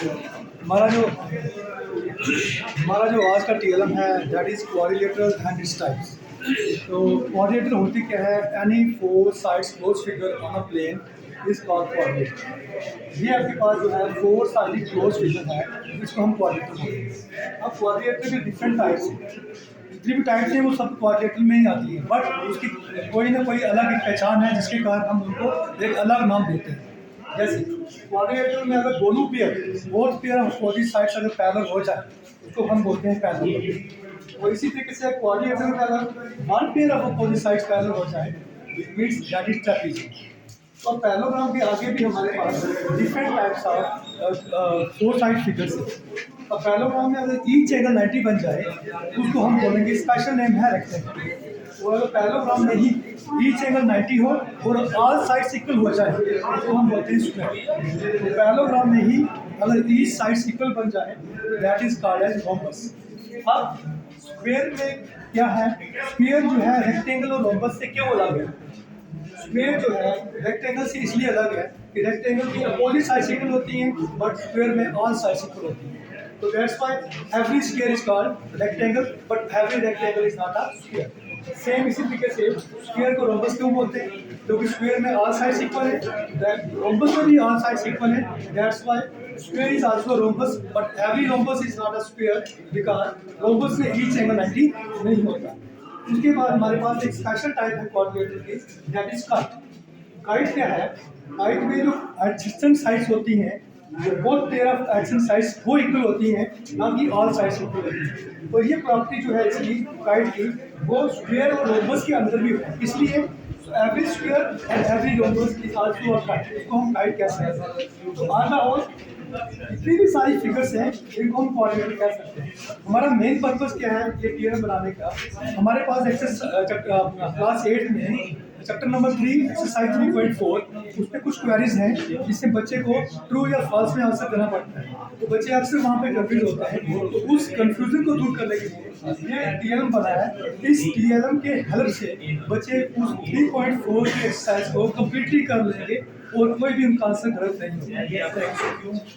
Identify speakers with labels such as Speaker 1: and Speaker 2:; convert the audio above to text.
Speaker 1: हमारा जो हमारा जो आज का टीएलएम है that is quadrilateral and its types. तो क्वाड्रिलेटरल होती क्या है? Any four sides close figure on a plane is called quadrilateral. ये आपके पास जो है फोर साइड क्लोज फिगर है, इसको हम क्वाड्रिलेटर बोलते हैं। अब क्वाड्रिलेटर के डिफरेंट टाइप्स हैं, जितनी भी टाइप्स हैं वो सब क्वाड्रिलेटर में ही आती है, बट उसकी कोई ना कोई अलग एक पहचान है जिसके कारण हम उनको एक अलग नाम देते हैं। जैसे क्वाड्रिलेटरल में अगर दोनों pair both pair of opposite sides अगर पैरेलल हो जाए उसको हम बोलते हैं पैरेलल। और इसी तरीके से क्वाड्रिलेटरल में अगर one pair of opposite sides parallel हो जाए it means that is trapezium. और पैरेललोग्राम के आगे भी हमारे पास different types of four side figures हैं। और पैरेललोग्राम में अगर ईच एंगल 90 बन जाए तो उसको हम बोलेंगे, स्पेशल नेम है रेक्टेंगल। और अगर पैरेललोग्राम में ही ईच एंगल 90 हो और ऑल साइड्स इक्वल हो जाए तो हम बोलते हैं स्क्वायर। तो पैरेललोग्राम में ही अगर ईच साइड्स इक्वल बन जाए that is called as rhombus. अब स्क्वायर में क्या है? स्क्वायर जो है रेक्टेंगल और रोम्बस से क्यों अलग है? स्क्वायर जो है रेक्टेंगल से इसलिए अलग है कि रेक्टेंगल की अपोजिट साइड्स इक्वल होती हैं बट स्क्वायर में ऑल साइड्स इक्वल होती हैं। तो that's why every square is called rectangle but every rectangle is not a square. Same इसी तरीके से स्क्वायर को रोम्बस क्यों बोलते हैं? क्योंकि स्क्वायर में ऑल साइड्स इक्वल है, रोम्बस में भी ऑल साइड्स इक्वल है। That's why square is also rhombus but every rhombus is not a square because rhombus में ईच एंगल 90 नहीं होता। उसके बाद हमारे पास एक स्पेशल टाइप है क्वाड्रिलेटरल की, दैट इज काइट। काइट क्या है? काइट में जो एडजेसेंट साइड्स होती हैं, जो both pair of adjacent sides वो इक्वल होती हैं, ना कि ऑल साइड्स इक्वल होती हैं। तो ये प्रॉपर्टी जो है इसकी काइट की वो स्क्वायर और रोम्बस के अंदर भी है, इसलिए every square and every rhombus is also a kite, इसको हम काइट कह सकते हैं। तो ऑन द होल जितनी भी सारी फिगर्स हैं इनको हम क्वाड्रिलेटरल कह सकते हैं। हमारा मेन पर्पस क्या है ये टीएलएम बनाने का? हमारे पास क्लास 8 में चैप्टर नंबर 3 एक्सरसाइज 3.4 उस पर कुछ क्वेरीज हैं जिससे बच्चे को ट्रू या फॉल्स में आंसर देना पड़ता है। तो बच्चे अक्सर वहाँ पे कंफ्यूज होते हैं, तो उस कंफ्यूजन को दूर करने के लिए ये टीएलएम बनाया है। इस टीएलएम के हेल्प से बच्चे उस 3.4 के एक्सरसाइज को कम्प्लीटली कर लेंगे और कोई भी उनका आंसर गलत नहीं होगा।